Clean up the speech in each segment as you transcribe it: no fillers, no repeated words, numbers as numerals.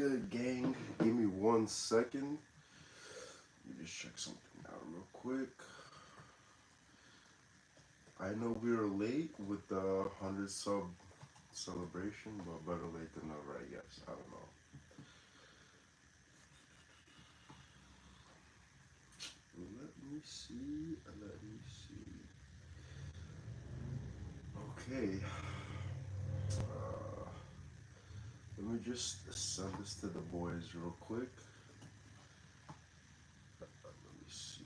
good, gang? Give me 1 second. Let me just check something out real quick. I know we were late with the 100 sub celebration, but better late than never, I guess. I don't know. Let me see. Okay. Uh, Let me just send this to the boys real quick. Let me see.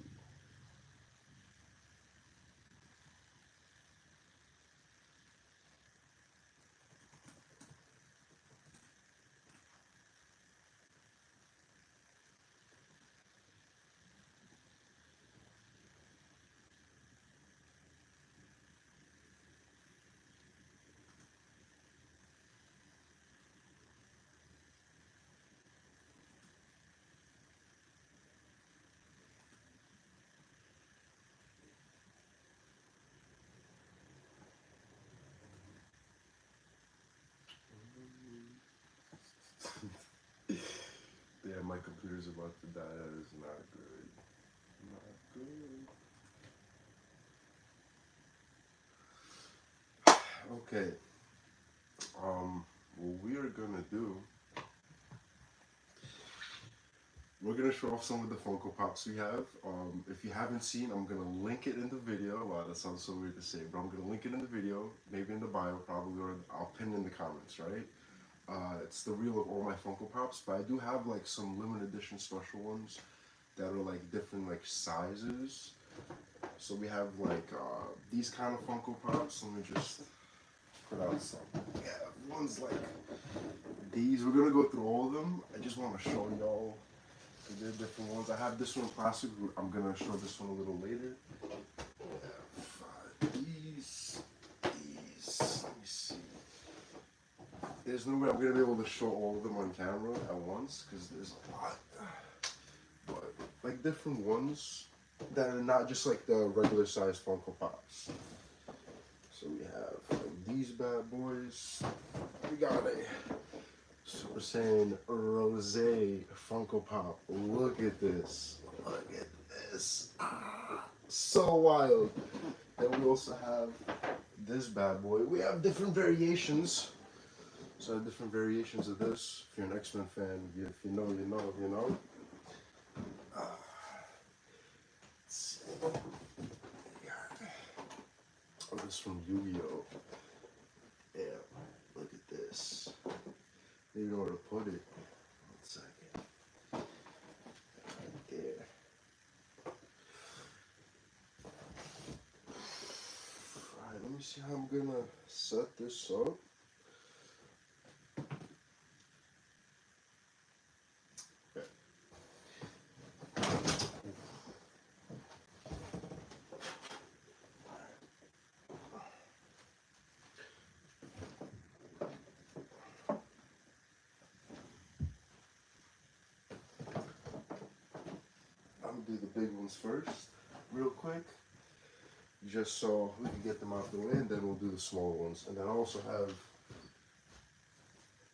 Yeah, my computer's about to die. That is not good. Not good. Okay. What we are gonna do, we're gonna show off some of the Funko Pops we have. If you haven't seen, I'm gonna link it in the video. Wow, that sounds so weird to say, but I'm gonna link it in the video, maybe in the bio probably, or I'll pin it in the comments, right? It's the reel of all my Funko Pops, but I do have like some limited edition special ones that are like different like sizes. So we have like these kind of Funko Pops. Let me just put out some. Yeah, ones like these. We're gonna go through all of them. I just want to show y'all the different ones. I have this one plastic. I'm gonna show this one a little later. These. Let me see. There's no way I'm gonna be able to show all of them on camera at once because there's a lot. But like different ones that are not just like the regular size Funko Pops. So we have like, these bad boys. We got a Super Saiyan Rose Funko Pop. Look at this. Look at this. So wild. Then we also have this bad boy. We have different variations. So different variations of this. If you're an X-Men fan, if you know, you know, you know. Oh, this from Yu-Gi-Oh! Yeah, look at this. They know where to put it. 1 second. Right there. Alright, let me see how I'm gonna set this up. I'm gonna do the big ones first, real quick, just so we can get them out the way, and then we'll do the small ones. And then I also have,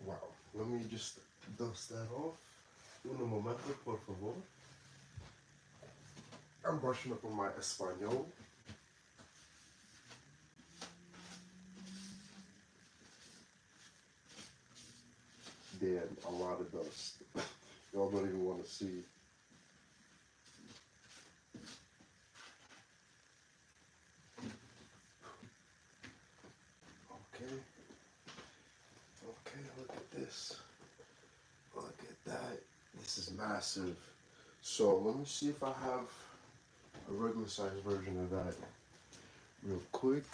wow, let me just dust that off. Un momento, por favor. I'm brushing up on my Espanol. Damn, a lot of dust. Y'all don't even want to see. Okay. Okay, look at this. Look at that. This is massive. So let me see if I have a regular size version of that real quick.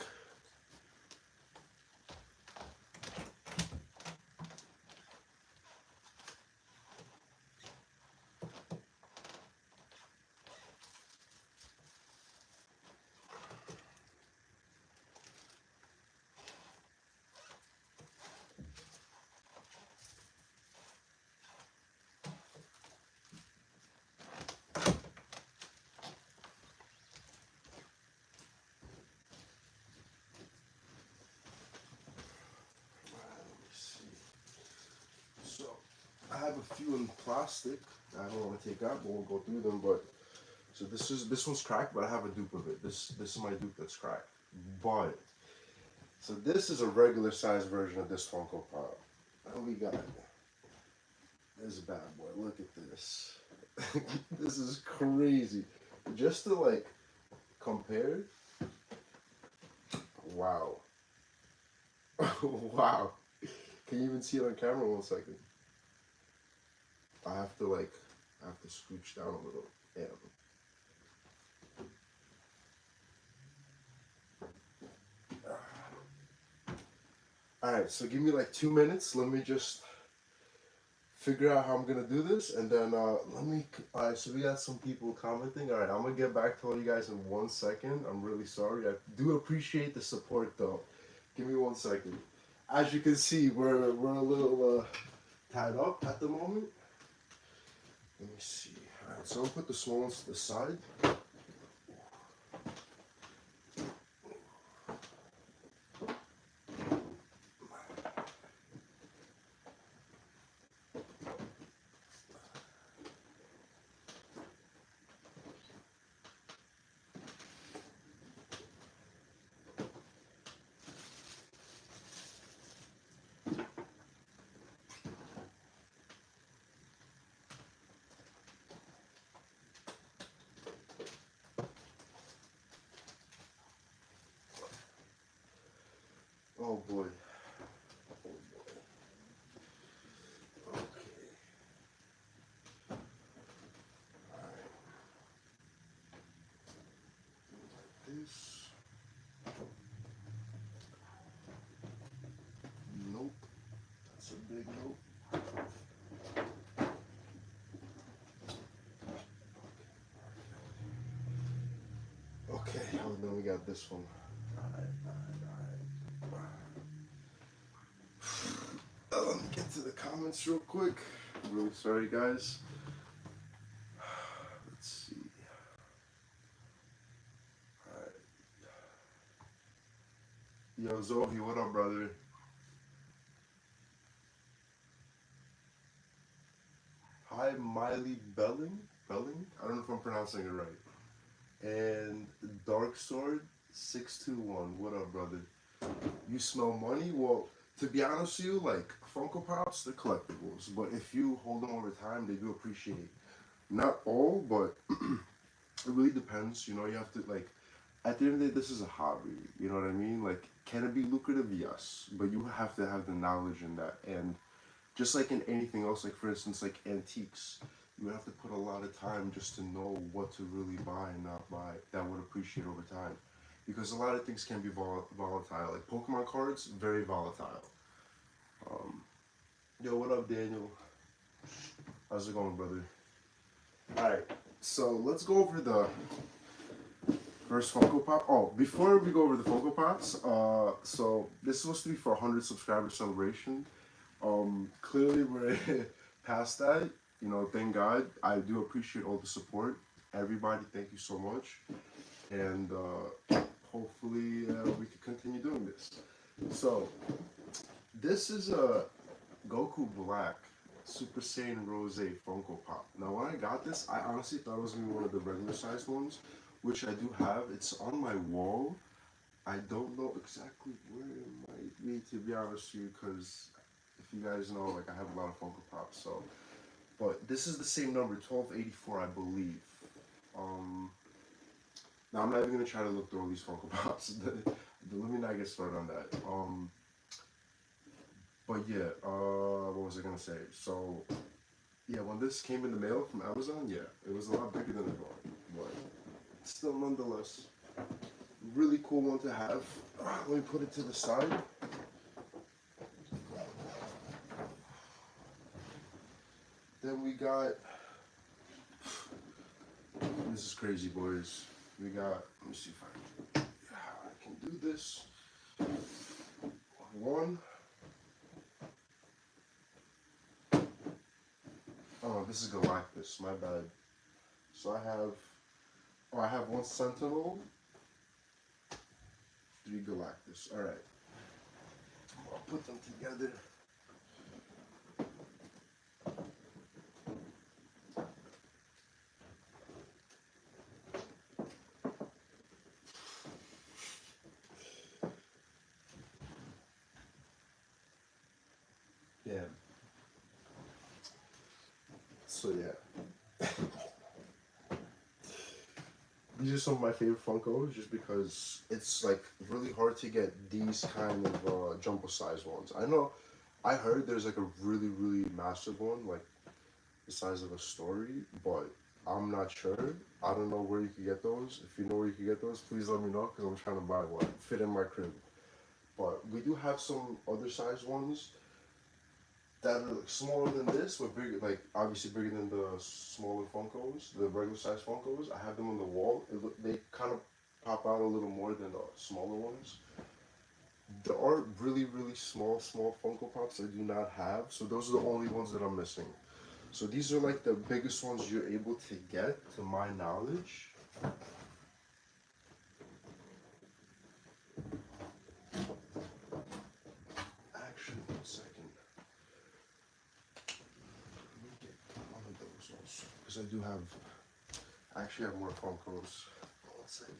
have a few in plastic. I don't want to take out, but we'll go through them. But so this one's cracked, but I have a dupe of it. This is my dupe that's cracked. But so this is a regular size version of this Funko Pop. And we got this bad boy. Look at this. This is crazy. Just to like compare. Wow. Wow. Can you even see it on camera? 1 second. I have to scooch down a little. Yeah. Alright, so give me like 2 minutes. Let me just figure out how I'm gonna do this, and then alright, so we got some people commenting. Alright, I'm gonna get back to all you guys in 1 second. I'm really sorry. I do appreciate the support though. Give me 1 second. As you can see, we're a little tied up at the moment. Let me see. Alright, so I'll put the small ones to the side. Oh boy. Oh boy. Okay. Alright. Like this. Nope. That's a big nope. Okay, and then we got this one. Alright. Let me get to the comments real quick. I'm really sorry, guys. Let's see. Alright. Yo, Zohi, what up, brother? Hi, Miley Belling? Belling? I don't know if I'm pronouncing it right. And Dark Sword 621. What up, brother? You smell money? Well, to be honest with you, like Funko Pops, they're collectibles. But if you hold them over time, they do appreciate. Not all, but it really depends. You know, you have to like. At the end of the day, this is a hobby. You know what I mean? Like, can it be lucrative? Yes, but you have to have the knowledge in that. And just like in anything else, like for instance, like antiques, you have to put a lot of time just to know what to really buy and not buy that would appreciate over time. Because a lot of things can be volatile. Like Pokemon cards, very volatile. Um, Yo, what up, Daniel? How's it going, brother? Alright, so let's go over the first Funko Pop. Oh, before we go over the Funko Pops, so this is supposed to be for 100 subscriber celebration. Clearly we're past that. You know, thank God. I do appreciate all the support. Everybody, thank you so much. And hopefully we can continue doing this. So, this is a Goku Black Super Saiyan Rose Funko Pop. Now, when I got this, I honestly thought it was going to be one of the regular sized ones, which I do have. It's on my wall. I don't know exactly where it might be, to be honest with you, because if you guys know, like, I have a lot of Funko Pops, so. But this is the same number, 1284, I believe. Now, I'm not even going to try to look through all these Funko Pops. Let me not get started on that. But yeah, what was I going to say? So, yeah, when this came in the mail from Amazon, yeah, it was a lot bigger than I thought. But still, nonetheless, really cool one to have. Let me put it to the side. Then we got, this is crazy, boys. We got, let me see if I can do this. One. Oh, this is Galactus, my bad. So I have one Sentinel, 3 Galactus. Alright. I'll put them together. So yeah, these are some of my favorite Funkos, just because it's like really hard to get these kind of jumbo size ones. I know, I heard there's like a really massive one, like the size of a story, but I'm not sure. I don't know where you can get those. If you know where you can get those, please let me know because I'm trying to buy one fit in my crib. But we do have some other size ones that are like smaller than this, but bigger, like obviously bigger than the smaller Funkos, the regular size Funkos. I have them on the wall. They kind of pop out a little more than the smaller ones. There are really small Funko Pops I do not have, so those are the only ones that I'm missing. So these are like the biggest ones you're able to get, to my knowledge. Actually, one second. Let me get one of those also, because I do have. I actually have more Funkos. One second.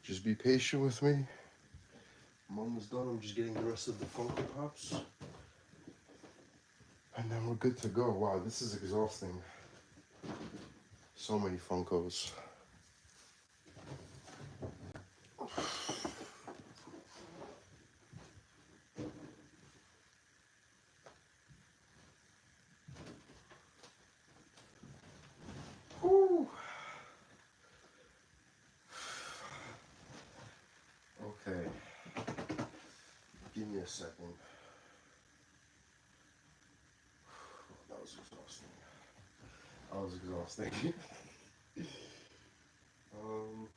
Just be patient with me. I'm almost done. I'm just getting the rest of the Funko Pops. And then we're good to go. Wow, this is exhausting. So many Funkos. Whew. Okay. Give me a second. That was exhausting. That was exhausting. um,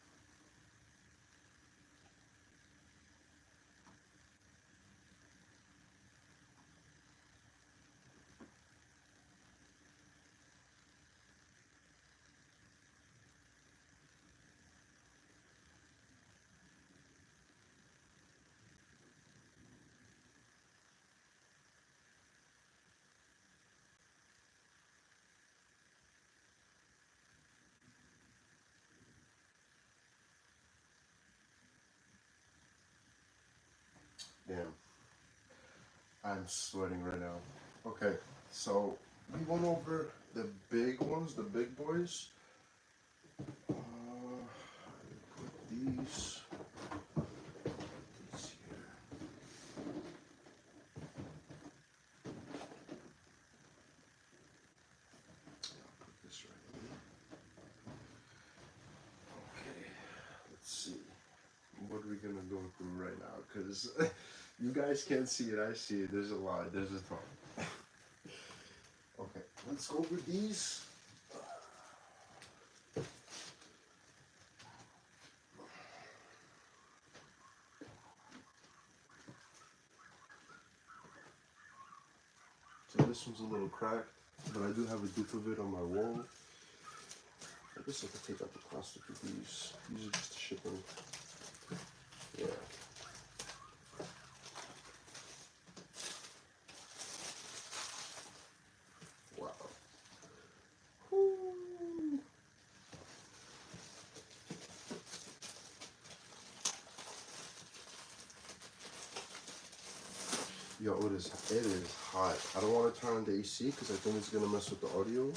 Damn, I'm sweating right now. Okay, so we went over the big ones, the big boys. Put these here. I'll put this right here. Okay, let's see. What are we gonna go through right now? Because you guys can't see it, I see it. There's a lot. There's a ton. Okay, let's go over these. So this one's a little cracked, but I do have a duplicate on my wall. I guess I could take out the plastic of these. These are just shipping. Yeah. Wow. Woo. Yo, it is hot. I don't want to turn on the AC because I think it's gonna mess with the audio.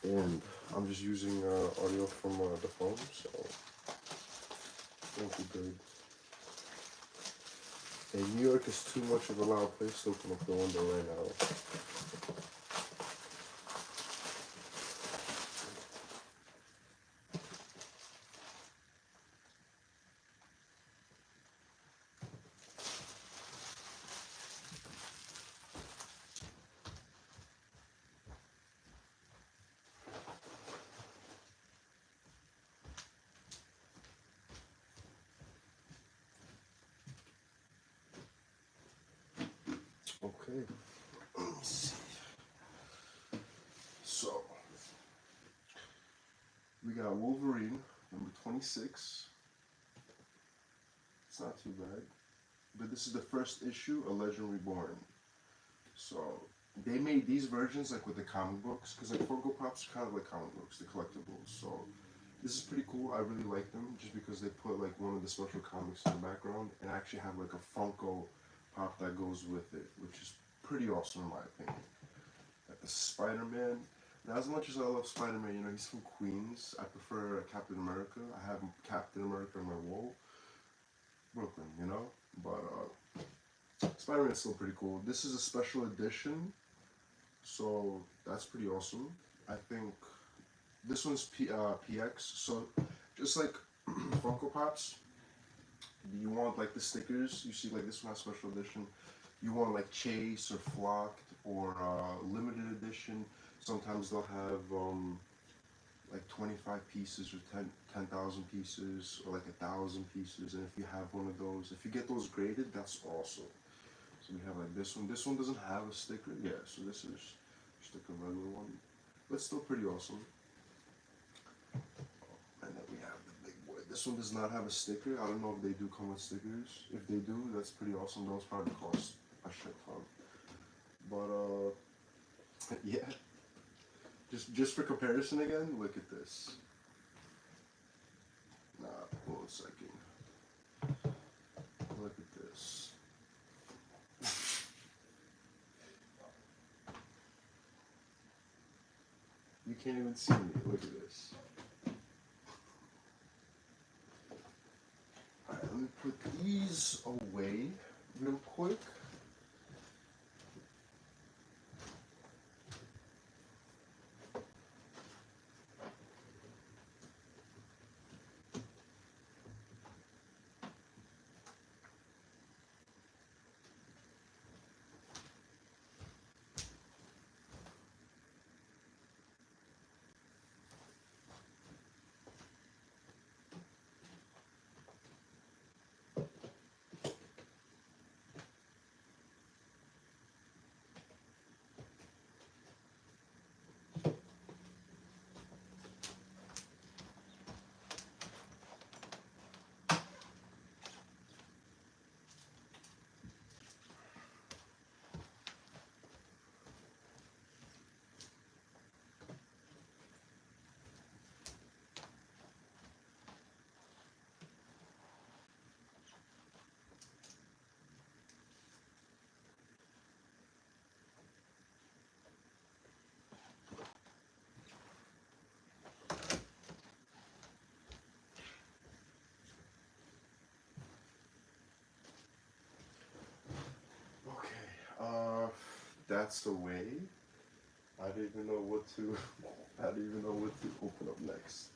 And I'm just using audio from the phone, so it won't be good. And New York is too much of a loud place to open up the window right now. Okay, let me see. So, we got Wolverine, number 26. It's not too bad. But this is the first issue, A Legend Reborn. So, they made these versions like with the comic books, because like Funko Pops are kind of like comic books, the collectibles. So, this is pretty cool. I really like them just because they put like one of the special comics in the background and actually have like a Funko Pop that goes with it, which is pretty awesome in my opinion. Like the Spider-Man. Now, as much as I love Spider-Man, you know, he's from Queens. I prefer Captain America. I have Captain America on my wall. Brooklyn, you know? But Spider-Man is still pretty cool. This is a special edition, so that's pretty awesome. I think this one's PX, so just like Funko Pops, you want like the stickers. You see like this one has special edition. You want like Chase or Flocked or limited edition. Sometimes they'll have like 25 pieces or 10,000 pieces or like 1,000 pieces. And if you have one of those, if you get those graded, that's awesome. So we have like this one. This one doesn't have a sticker. Yeah, so this is just like a regular one. But still pretty awesome. And then we have the big boy. This one does not have a sticker. I don't know if they do come with stickers. If they do, that's pretty awesome. Those probably cost a shit ton. But yeah. Just for comparison again, look at this. Nah, hold on a second. Look at this. You can't even see me. Look at this. Alright, let me put these away real quick. that's away, I don't even know what to. I don't even know what to open up next.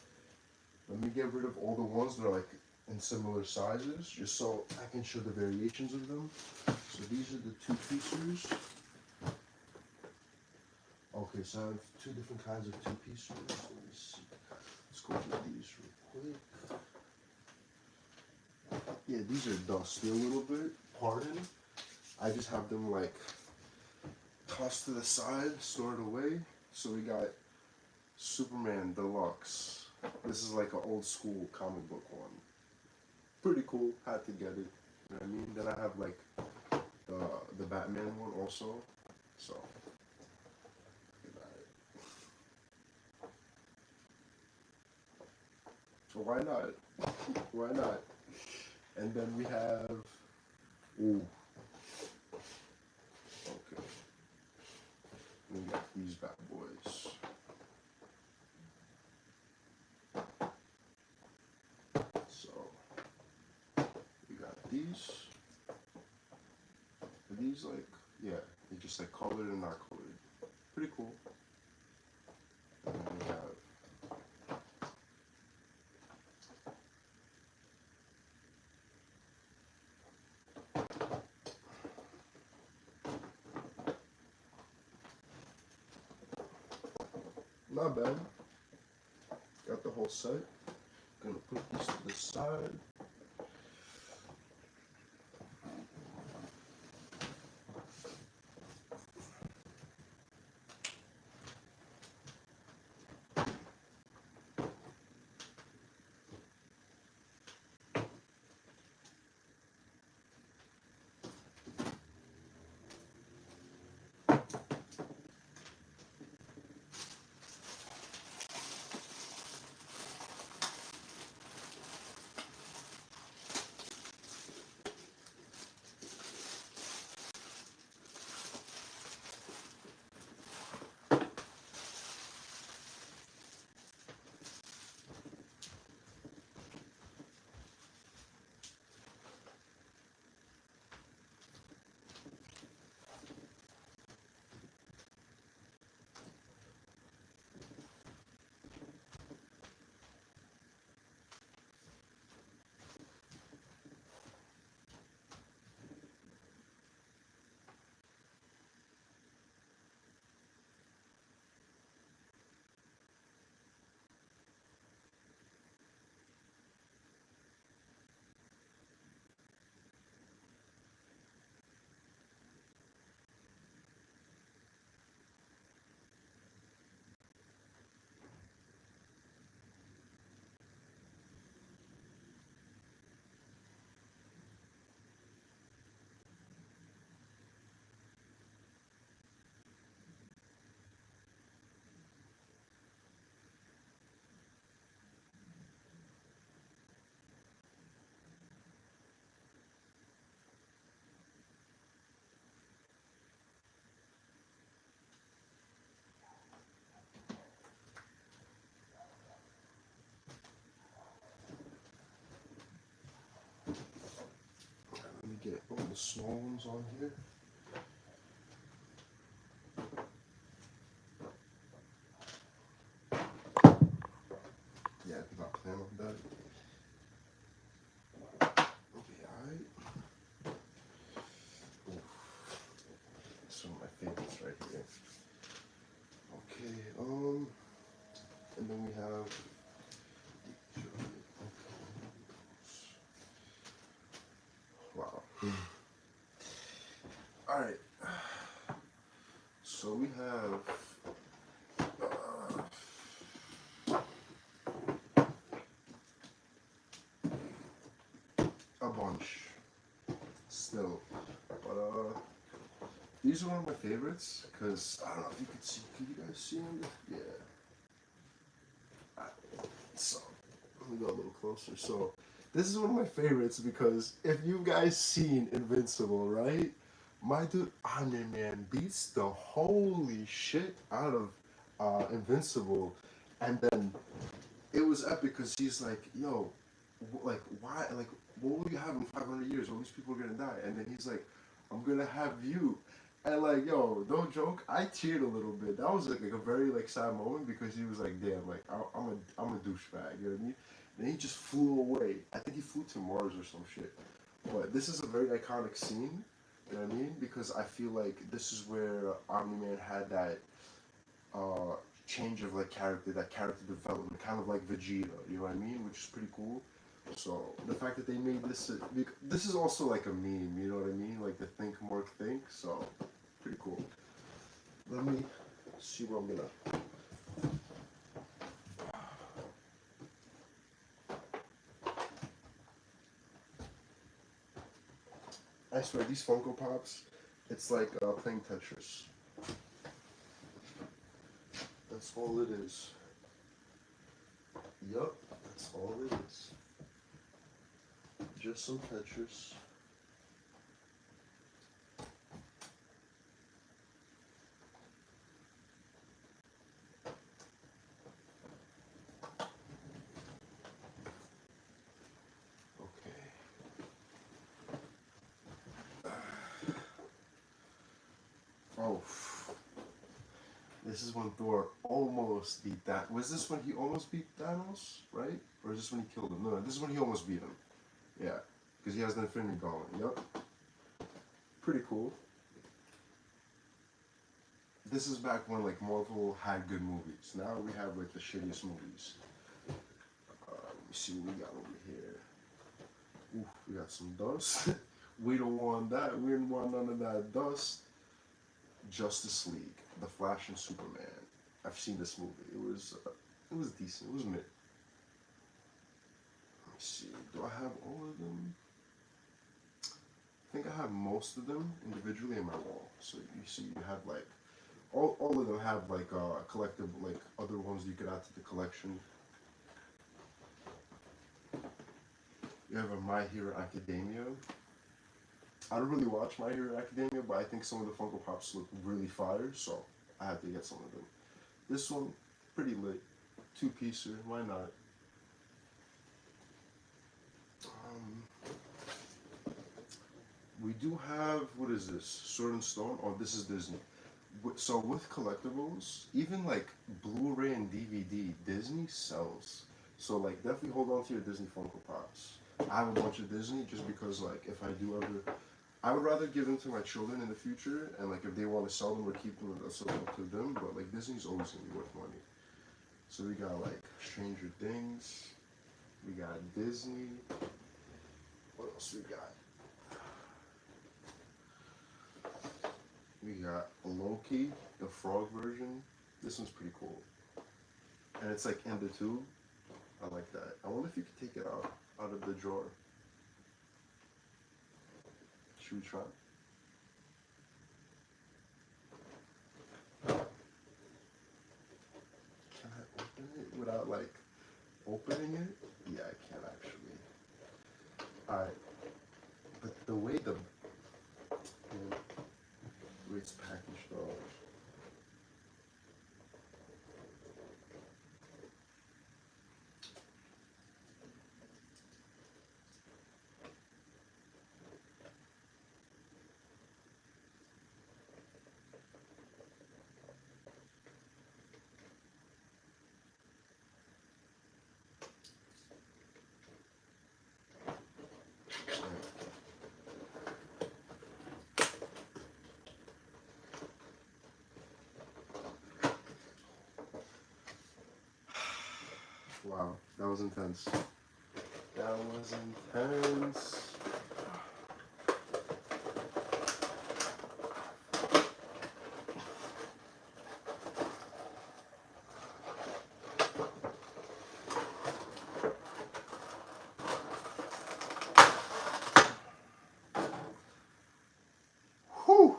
Let me get rid of all the ones that are like in similar sizes, just so I can show the variations of them. So these are the two piecers. Okay, so I have two different kinds of two piecers. Let me see. Let's go through these real quick. Yeah, these are dusty a little bit. Pardon. I just have them like tossed to the side, stored away. So we got Superman Deluxe. This is like an old school comic book one. Pretty cool. Had to get it. You know what I mean? Then I have like the Batman one also. So look at that. So why not? Why not? And then we have. Ooh. Okay. We got these bad boys. So we got these. Are these like, yeah, they're just like colored and not colored. Pretty cool. And then we have not bad. Got the whole set. Gonna put these to the side. Let me get all the small ones on here. Yeah, I did not plan on that. Okay, alright. Some of my favorites right here. Okay, and then we have. Wow. Alright. So we have a bunch still. But these are one of my favorites because I don't know if you can see. Can you guys see them? Yeah. So let me go a little closer. So this is one of my favorites because if you guys seen Invincible, right? My dude Iron Man beats the holy shit out of Invincible, and then it was epic because he's like, yo, like why, what will you have in 500 years? All these people are gonna die, and then he's like, I'm gonna have you, And like, yo, don't joke. I teared a little bit. That was like a very like sad moment because he was like, damn, like I'm a douchebag. You know what I mean? And he just flew away. I think he flew to Mars or some shit. But this is a very iconic scene. You know what I mean? Because I feel like this is where Omni Man had that uh, change of like character, that character development, kind of like Vegeta. You know what I mean? Which is pretty cool. So the fact that they made this is also like a meme. You know what I mean? Like the think Mark think. So pretty cool. Let me see what I'm gonna. I swear these Funko Pops, it's like playing Tetris. That's all it is. Yup, that's all it is. Just some Tetris. Okay. Oh, this is when Thor almost beat that. Was this when he almost beat Thanos, right? Or is this when he killed him? No, this is when he almost beat him. Yeah, because he has the Infinity Gauntlet. Yup. Pretty cool. This is back when like Marvel had good movies. Now we have like the shittiest movies. Let me see what we got over here. Ooh, we got some dust. We don't want that. We didn't want none of that dust. Justice League, The Flash and Superman. I've seen this movie. It was decent. It was mid. Let me see. Do I have all of them? I think I have most of them individually in my wall. So you see, you have like all of them have like collective like other ones you could add to the collection. You have a My Hero Academia. I don't really watch My Hero Academia, but I think some of the Funko Pops look really fire, so I had to get some of them. This one, pretty lit. Two-piecer, why not? We do have, what is this? Sword and Stone? Oh, this is Disney. So with collectibles, even like Blu-ray and DVD, Disney sells. So like definitely hold on to your Disney Funko Pops. I have a bunch of Disney just because like if I do ever, I would rather give them to my children in the future, and like if they want to sell them or keep them, that's up to them. But like Disney's always gonna be worth money. So we got like Stranger Things, we got Disney. What else we got? We got Loki, the frog version. This one's pretty cool. And it's like in the tube. I like that. I wonder if you could take it out of the drawer. Should we try? Can I open it without like opening it? Yeah, I can actually. Alright. But the way the way it's packaged though. Wow, that was intense. That was intense. Whew.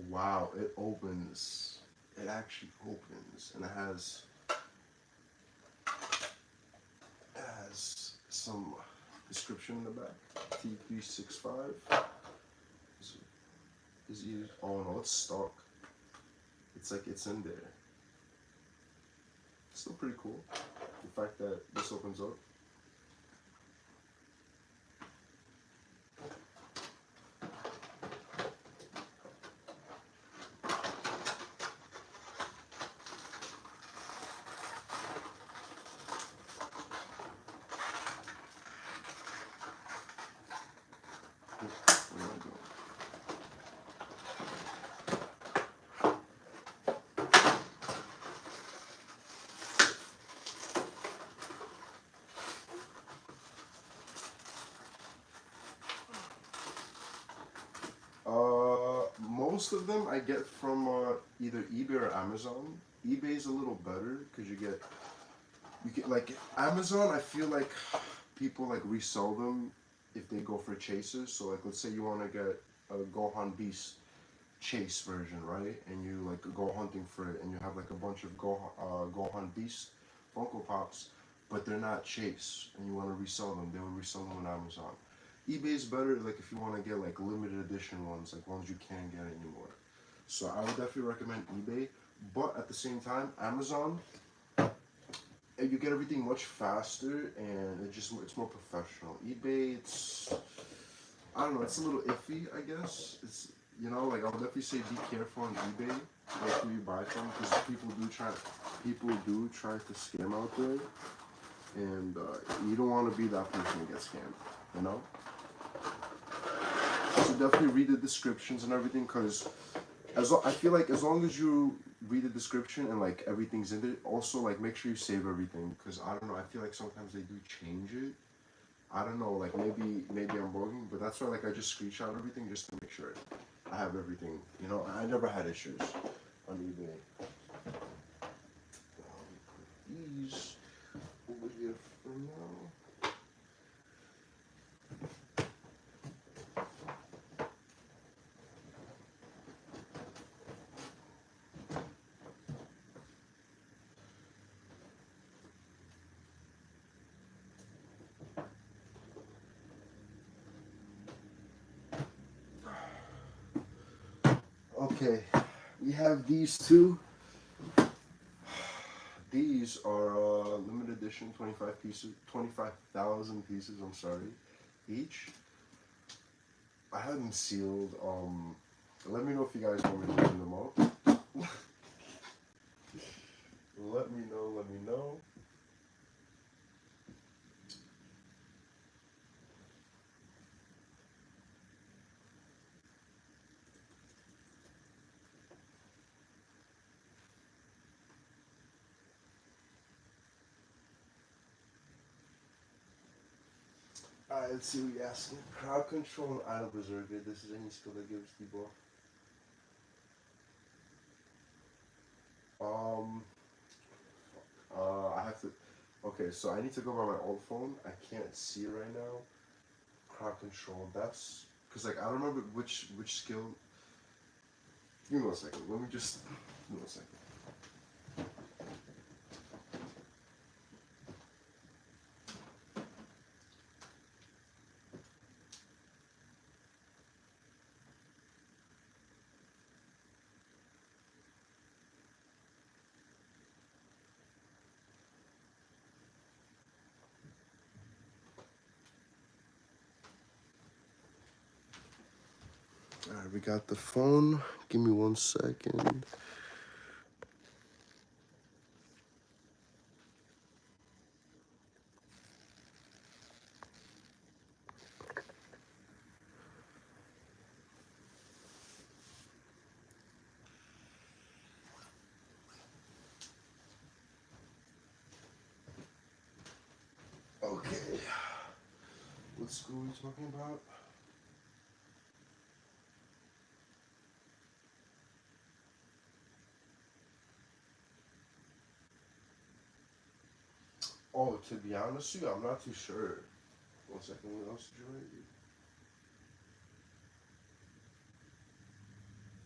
Wow, it opens. It actually opens, and it has some description in the back. T365 is either. Oh no, it's stock. It's like it's in there. It's still pretty cool. The fact that this opens up. Where did I go? Most of them I get from either eBay or Amazon. eBay is a little better because you get like Amazon. I feel like people like resell them if they go for chases. So like, let's say you want to get a Gohan Beast chase version, right? And you like go hunting for it, and you have like a bunch of Gohan Beast Funko Pops, but they're not chase, and you want to resell them. They will resell them on Amazon. eBay's better, like if you want to get like limited edition ones, like ones you can't get anymore. So I would definitely recommend eBay, but at the same time, Amazon, and you get everything much faster, and it's more professional. eBay, it's I don't know, it's a little iffy, I guess. It's like I'll definitely say be careful on eBay, like who you buy from, because people do try to scam out there, and you don't want to be that person who gets scammed, you know. So definitely read the descriptions and everything, because I feel like as long as you read the description and like everything's in there, also like make sure you save everything, because I don't know, I feel like sometimes they do change it. I don't know, like maybe I'm bugging, but that's why like I just screenshot everything just to make sure I have everything. I never had issues on eBay. These over here for now. Okay, we have these two. These are limited edition, 25 pieces, 25,000 pieces. I'm sorry, each. I have them sealed. Let me know if you guys want me to open them up. Let me know. Let me know. Alright, let's see what you're asking. Crowd control and idle berserker. This is any skill that gives the buff. Um, I have to. Okay, so I need to go by my old phone. I can't see it right now. Crowd control. That's because like I don't remember which skill. Give me 1 second. Let me just. Give me 1 second. Alright, we got the phone. Give me 1 second. Okay. What school are we talking about? Oh, to be honest with you, I'm not too sure. 1 second. What else did you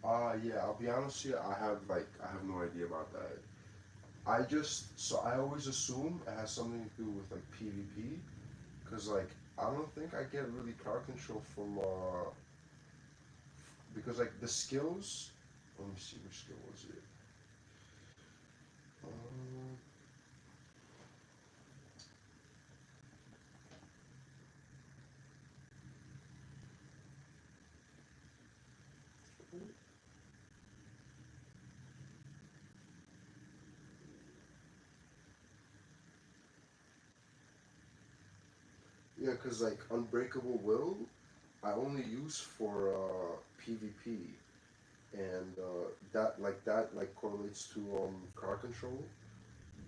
write? Yeah, I'll be honest with you, I have no idea about that. I always assume it has something to do with like PvP, cause like I don't think I get really crowd control from because like the skills. Let me see, which skill was it? Um, yeah, cause like Unbreakable Will, I only use for PvP, and that correlates to crowd control.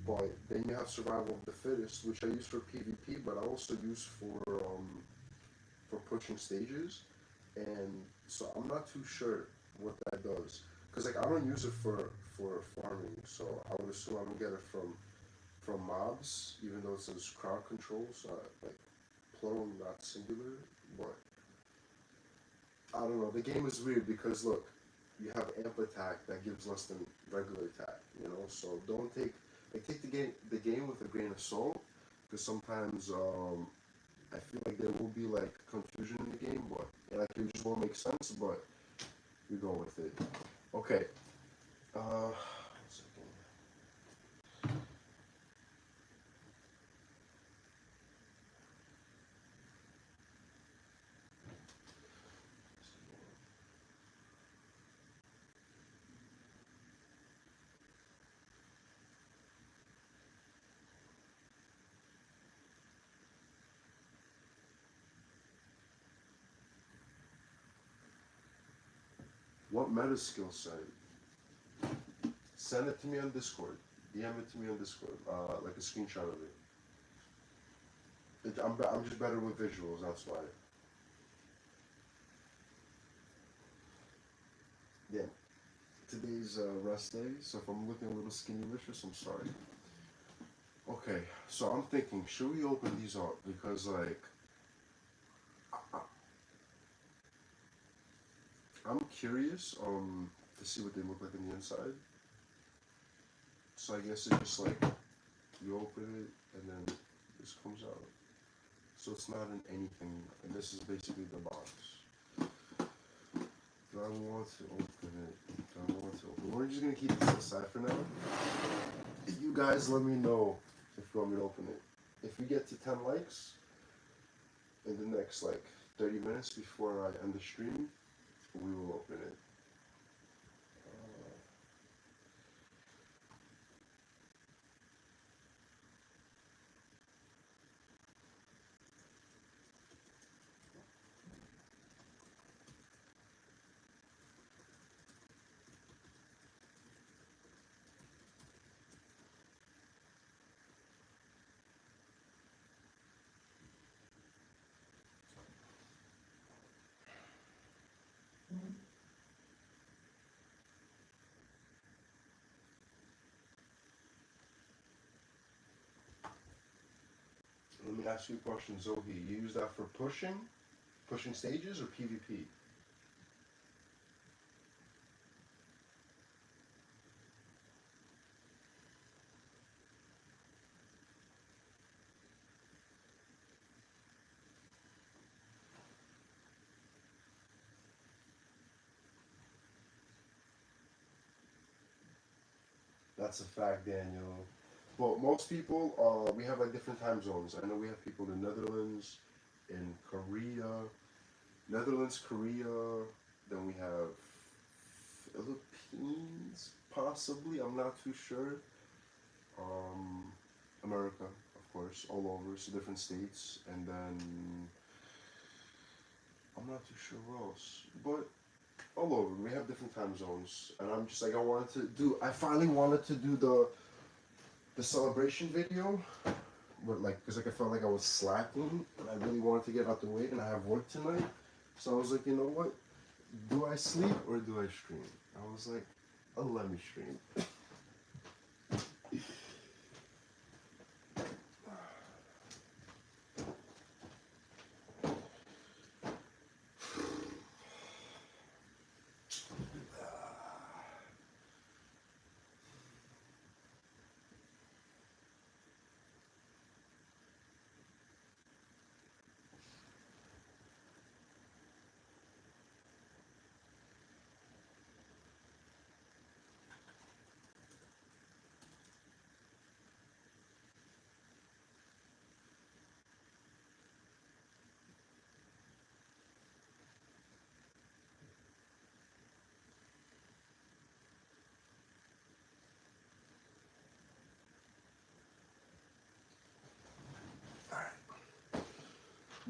But then you have survival of the fittest, which I use for PvP, but I also use for pushing stages. And so I'm not too sure what that does, because like I don't use it for farming, so I would assume I'm gonna get it from mobs, even though it says crowd control, so like plural, not singular. But I don't know. The game is weird because look, you have amp attack that gives less than regular attack. You know, so don't take take the game with a grain of salt, because sometimes I feel like there will be like confusion in the game, but like it just won't make sense. But we go with it. Okay. 1 second. What meta skill set? Send it to me on Discord. DM it to me on Discord. Like a screenshot of it. I'm just better with visuals. That's why. Yeah. Today's rest day, so if I'm looking a little skinny licious, I'm sorry. Okay, so I'm thinking, should we open these up? Because like, I, I'm curious to see what they look like on the inside. So I guess it's just like you open it and then this comes out. So it's not in anything, and this is basically the box. Do I want to open it? Do I want to open it? We're just gonna keep this aside for now. You guys let me know if you want me to open it. If we get to 10 likes in the next like 30 minutes before I end the stream, we will open it. Let me ask you a question, Zohi. You use that for pushing stages, or PvP? That's a fact, Daniel. But most people, we have like different time zones. I know we have people in the Netherlands, in Korea, Netherlands, Korea. Then we have Philippines, possibly. I'm not too sure. Um, America, of course, all over, so different states, and then I'm not too sure where else, but all over. We have different time zones, and I'm just like I finally wanted to do the celebration video, but like because like I felt like I was slacking, and I really wanted to get out the way, and I have work tonight, so I was like, you know what? Do I sleep or do I stream? I was like, oh, let me stream.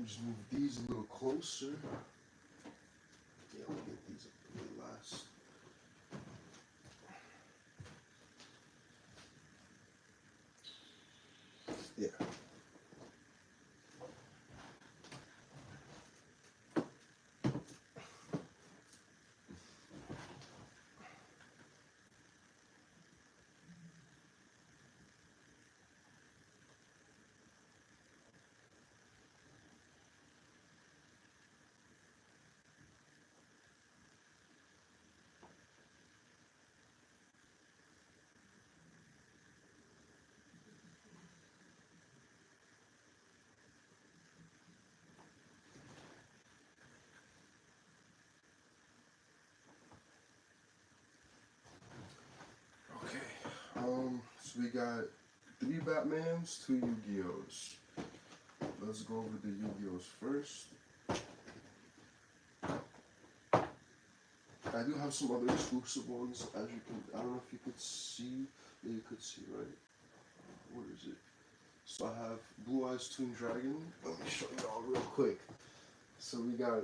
Just move these a little closer. Yeah, we'll get these up to the last. Yeah. So we got 3 Batmans, 2 Yu-Gi-Ohs. Let's go over the Yu-Gi-Ohs first. I do have some other exclusive ones, as you can, I don't know if you could see, yeah, you could see, right? Where is it? So I have Blue Eyes Toon Dragon. Let me show you all real quick. So we got,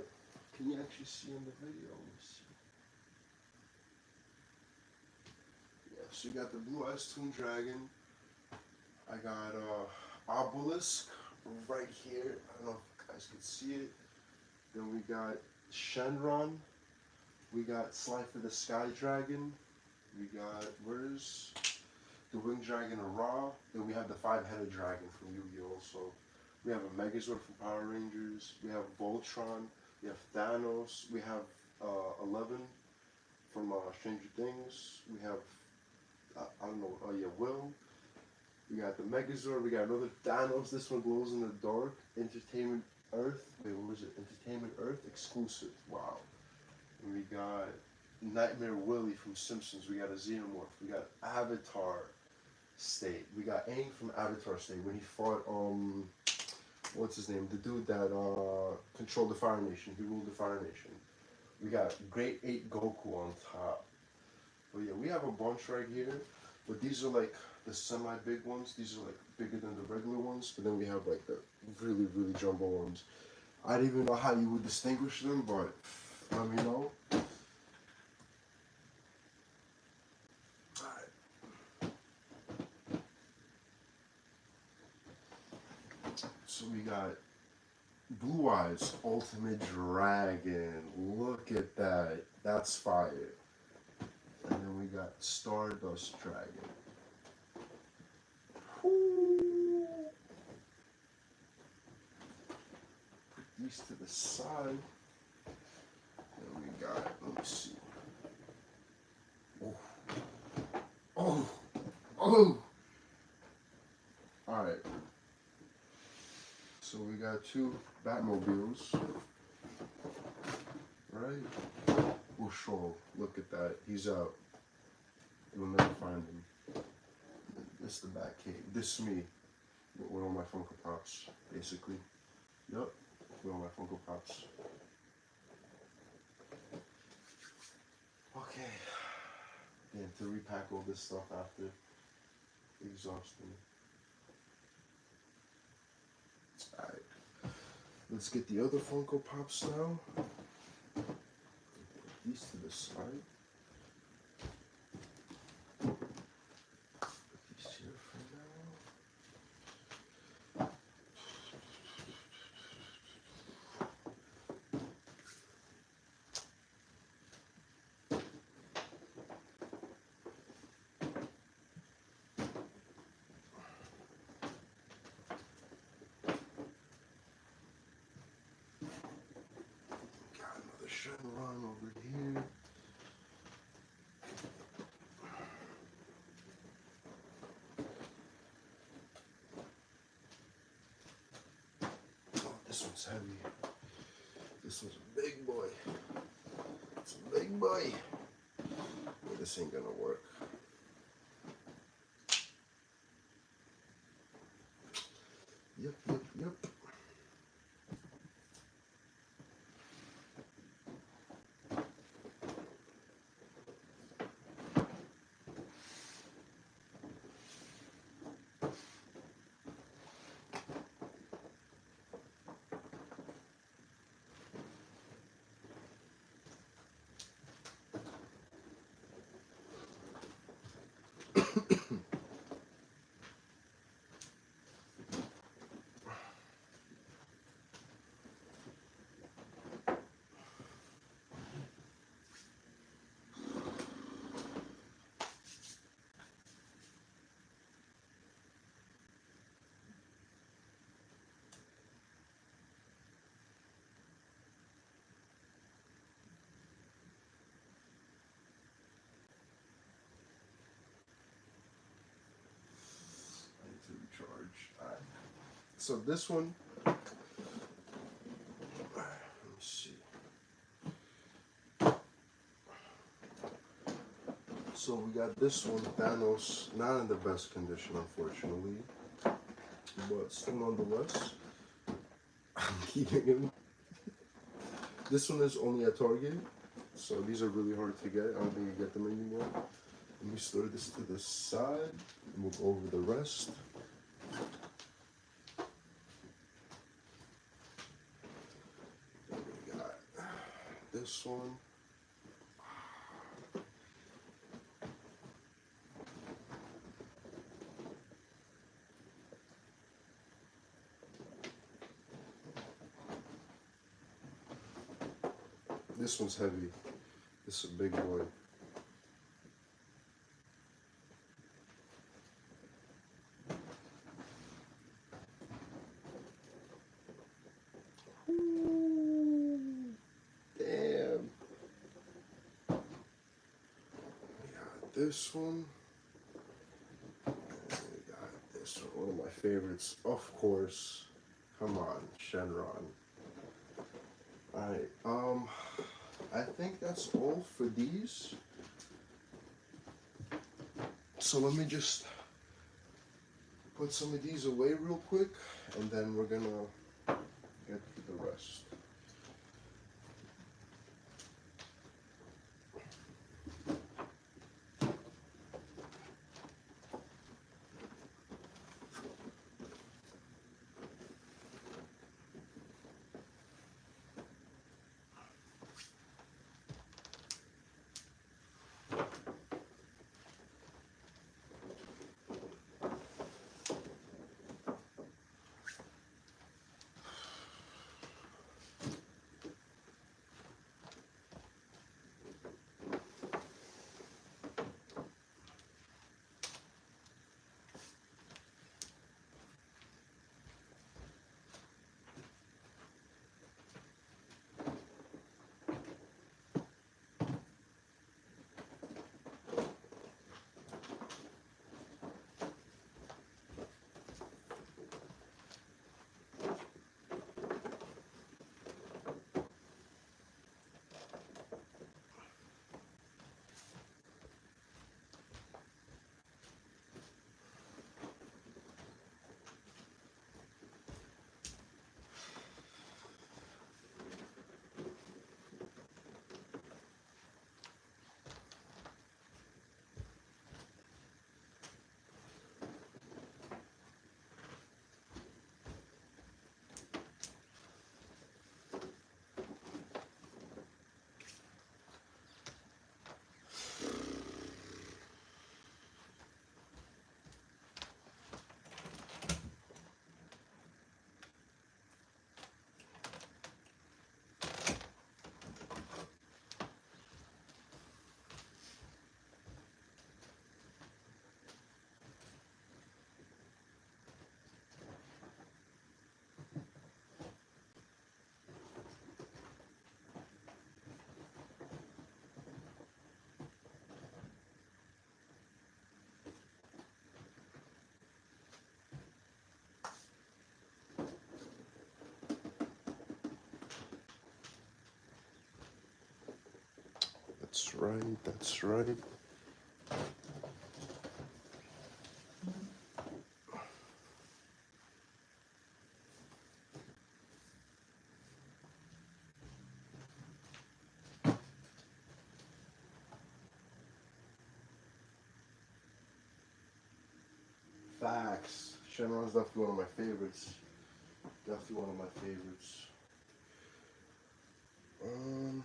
can you actually see in the video? Let me see. Yeah, so you got the Blue Eyes Toon Dragon. I got Obelisk right here. I don't know if you guys can see it. Then we got Shenron. We got Sly for the Sky Dragon. We got, where's the Winged Dragon of Ra? Then we have the 5-headed dragon from Yu-Gi-Oh! Also. We have a Megazord from Power Rangers. We have Voltron. We have Thanos. We have 11 from Stranger Things. We have, I don't know, Will. We got the Megazord. We got another Thanos. This one glows in the dark. Entertainment Earth. Wait, what was it? Entertainment Earth exclusive. Wow. And we got Nightmare Willie from Simpsons. We got a Xenomorph. We got Avatar State. We got Aang from Avatar State when he fought what's his name? The dude that controlled the Fire Nation. He ruled the Fire Nation. We got Great 8 Goku on top. But yeah, we have a bunch right here. But these are like the semi-big ones. These are like bigger than the regular ones. But then we have like the really, really jumbo ones. I don't even know how you would distinguish them, but let me know. Alright. So we got Blue Eyes Ultimate Dragon. Look at that. That's fire. And then we got Stardust Dragon. Woo. Put these to the side. And we got, let me see. Oh. Oh. Alright. So we got 2 Batmobiles. Right? Oh, sure. Look at that. He's out. You'll never find him. This is the Batcave. This is me. With all my Funko Pops, basically. Yup. With all my Funko Pops. Okay. Damn, to repack all this stuff after. Exhausting. Alright. Let's get the other Funko Pops now. Put these to the side. Put these here for now. Got another Shenron over here. Oh, this one's heavy. This one's a big boy. It's a big boy. Well, this ain't gonna work. Yep. So this one, let me see. So we got this one, Thanos, not in the best condition, unfortunately, but still nonetheless, I'm keeping him. This one is only at Target, so these are really hard to get. I don't think you get them anymore. Let me store this to the side, and we'll go over the rest. Then we got this one. This one's heavy. This is a big boy. Ooh, damn. We got this one. And we got this one. One of my favorites, of course. Come on, Shenron. Alright, I think that's all for these. So let me just put some of these away real quick, and then we're gonna get to the rest. That's right, that's right. Facts. Shenron's definitely one of my favorites. Definitely one of my favorites. Um,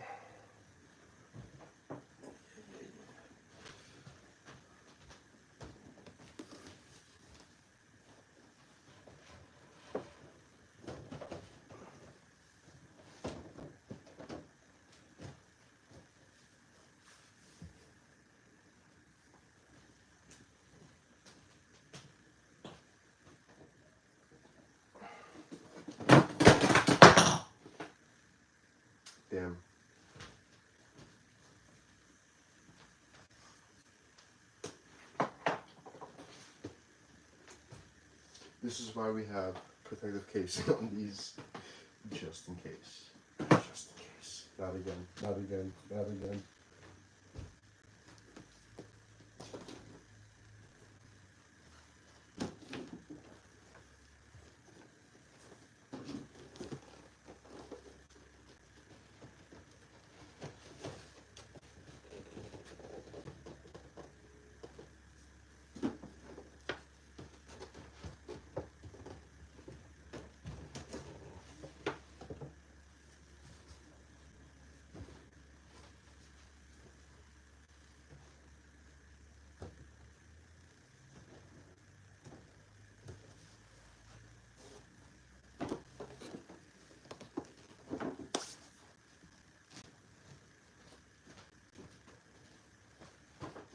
damn. This is why we have protective casing on these, just in case. Just in case. Not again. Not again. Not again.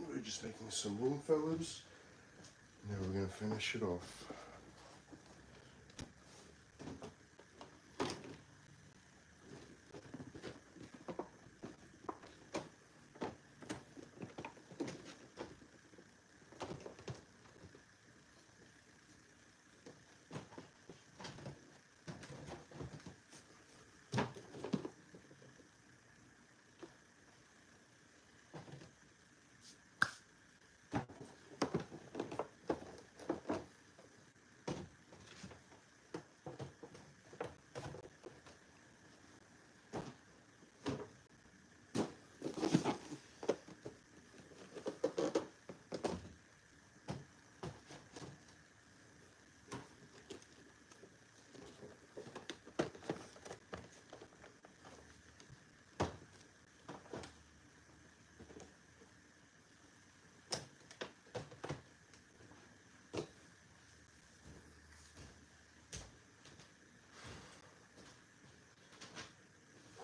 We're just making some room, fellas. And then we're gonna finish it off.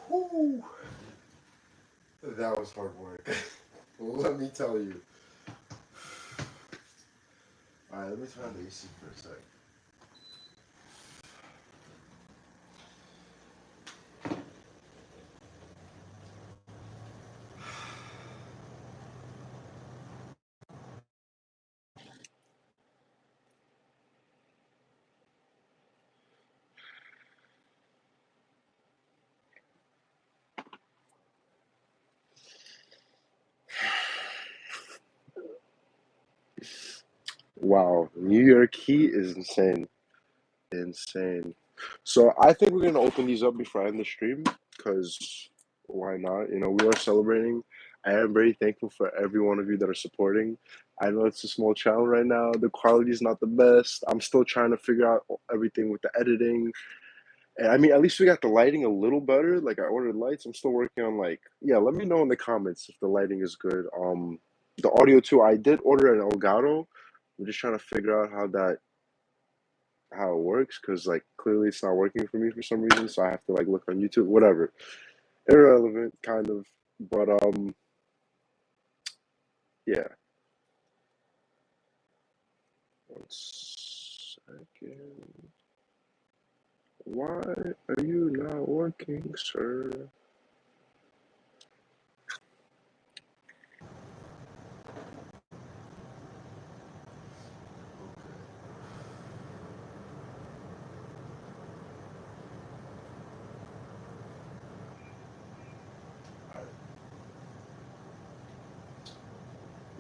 Whew. That was hard work. Let me tell you. Alright, let me turn on the AC for a sec. Wow, New York heat is insane. Insane. So I think we're gonna open these up before I end the stream, because why not? You know, we are celebrating. I am very thankful for every one of you that are supporting. I know it's a small channel right now. The quality is not the best. I'm still trying to figure out everything with the editing. And I mean, at least we got the lighting a little better. Like I ordered lights. I'm still working on like, yeah, let me know in the comments if the lighting is good. The audio too. I did order an Elgato. I'm just trying to figure out how it works, because like clearly it's not working for me for some reason, so I have to like look on YouTube, whatever. Irrelevant, kind of. But yeah. 1 second. Why are you not working, sir?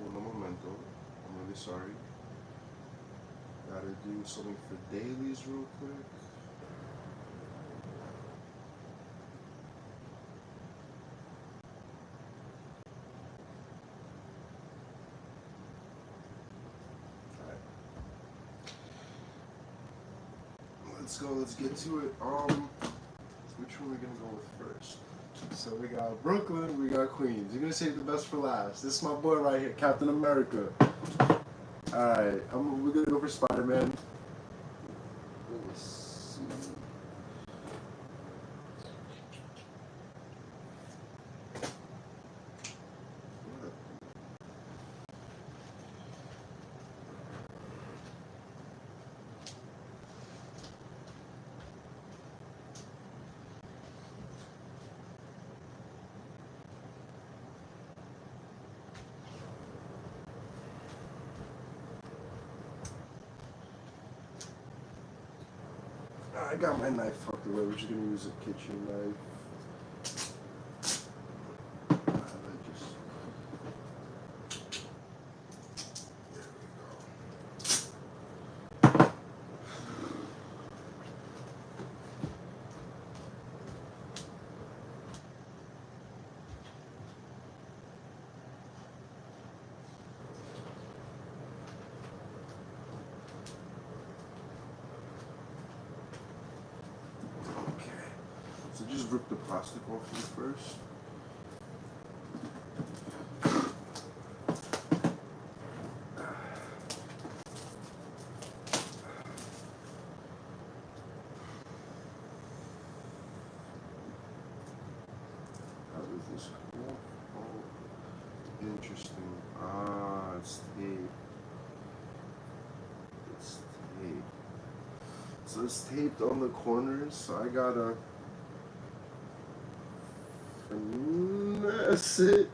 Un momento. I'm really sorry. Gotta do something for dailies real quick. Alright. Let's go, let's get to it. Which one are we gonna go with first? So we got Brooklyn, we got Queens. You're gonna save the best for last. This is my boy right here, Captain America. Alright, we're gonna go for Spider-Man. Let's see. I got my knife tucked away. We're just gonna use a kitchen knife. So just rip the plastic off of it first. How does this go? Oh, interesting. Ah, it's tape. It's tape. So it's taped on the corners, so I gotta finesse it.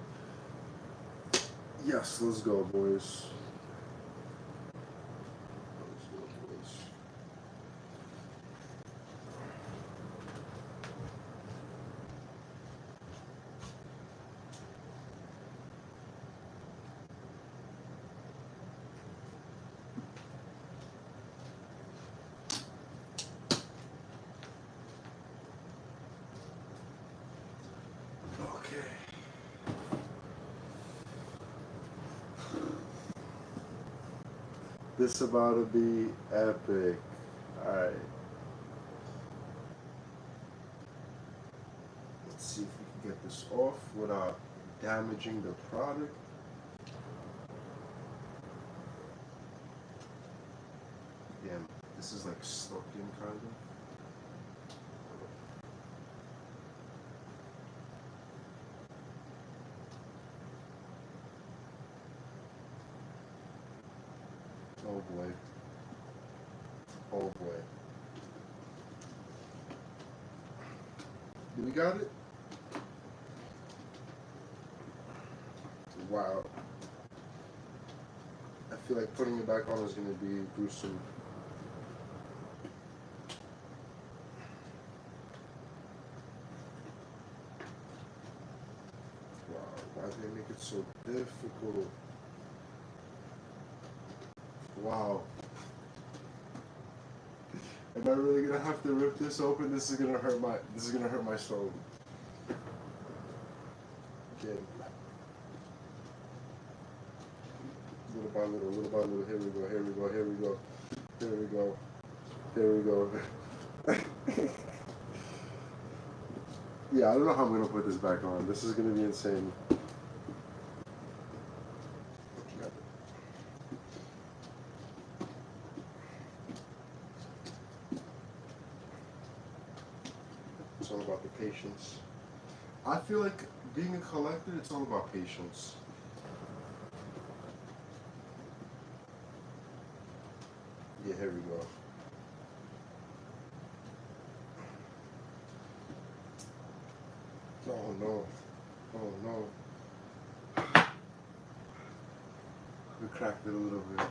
Yes, let's go, boys. Let's go, boys. Okay. This about to be epic. Alright. Let's see if we can get this off without damaging the product. Damn, this is like stuck in kind of. Oh boy. Oh boy. We got it? Wow. I feel like putting it back on is going to be gruesome. Wow, why did they make it so difficult? Wow. Am I really gonna have to rip this open? This is gonna hurt my soul. Again. Little by little, little by little. Here we go, here we go, here we go. Here we go. Here we go. Yeah, I don't know how I'm gonna put this back on. This is gonna be insane. It's all about the patience. I feel like being a collector, it's all about patience. Yeah, here we go. Oh no. Oh no. We cracked it a little bit.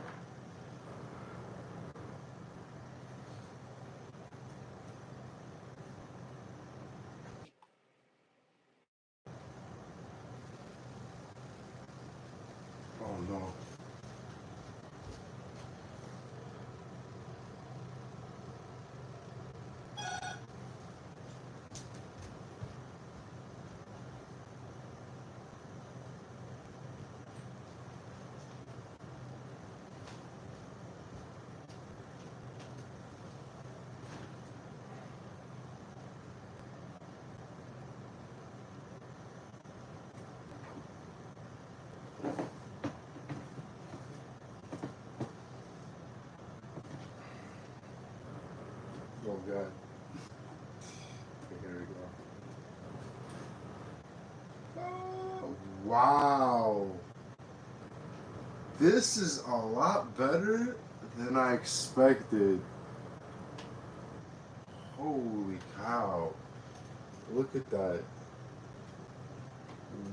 Oh no. Oh god. Okay, here we go. Oh, wow. This is a lot better than I expected. Holy cow. Look at that.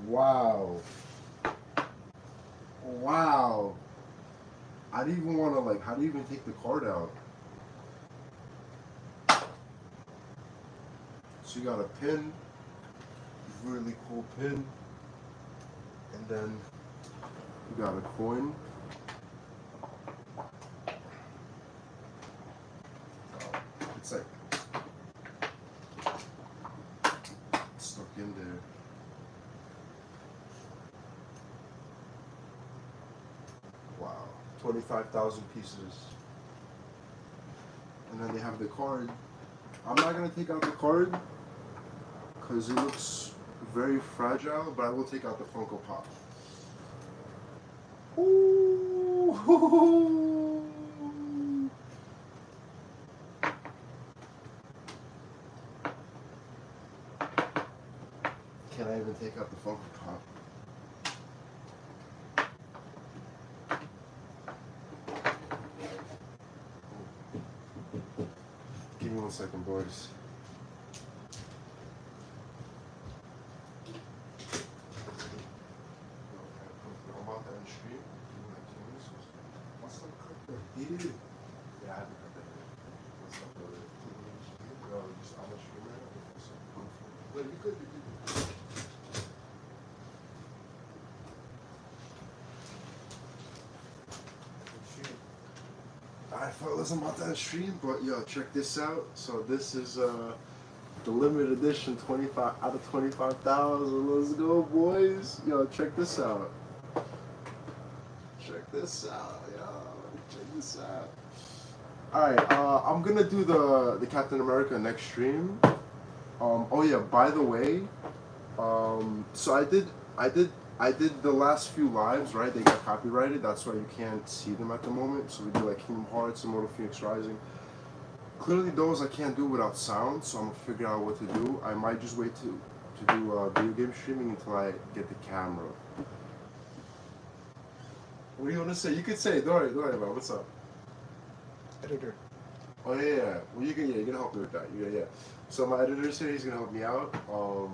Wow. Wow. I didn't even want to, like, how do you even take the card out? So you got a pin, really cool pin, and then you got a coin. It's like stuck in there. Wow, 25,000 pieces. And then they have the card. I'm not gonna take out the card because it looks very fragile, but I will take out the Funko Pop. Ooh. Can I even take out the Funko Pop? Give me 1 second, boys. Yeah, I haven't cut that yet. What's up, brother? No, just on the stream right now. Wait, you could be. Alright, fellas, I'm about to stream, but yo, check this out. So this is the limited edition 25 out of 25,000. Let's go, boys. Yo, check this out. Check this out, yo. Check this out. Alright, I'm gonna do the Captain America next stream. Oh yeah, by the way, so I did the last few lives, right? They got copyrighted, that's why you can't see them at the moment. So we do like Kingdom Hearts and Mortal Phoenix Rising. Clearly those I can't do without sound, so I'm gonna figure out what to do. I might just wait to do video game streaming until I get the camera. What do you want to say? You could say, don't worry about it. What's up? Editor. Oh yeah. Well, you're gonna help me with that. Yeah. So my editor said he's gonna help me out. So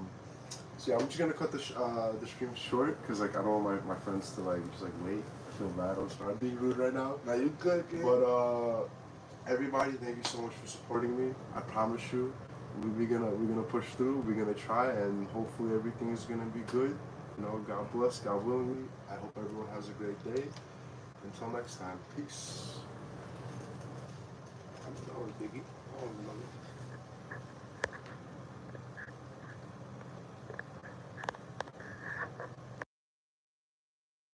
yeah, I'm just gonna cut the stream short because like I don't want my friends to like just like wait. I feel bad. I'm being rude right now. Nah, you good, kid. But everybody, thank you so much for supporting me. I promise you, we're gonna push through. We're gonna try, and hopefully everything is gonna be good. You know, God bless, God willingly. I hope everyone has a great day. Until next time, peace. I'm done, Biggie.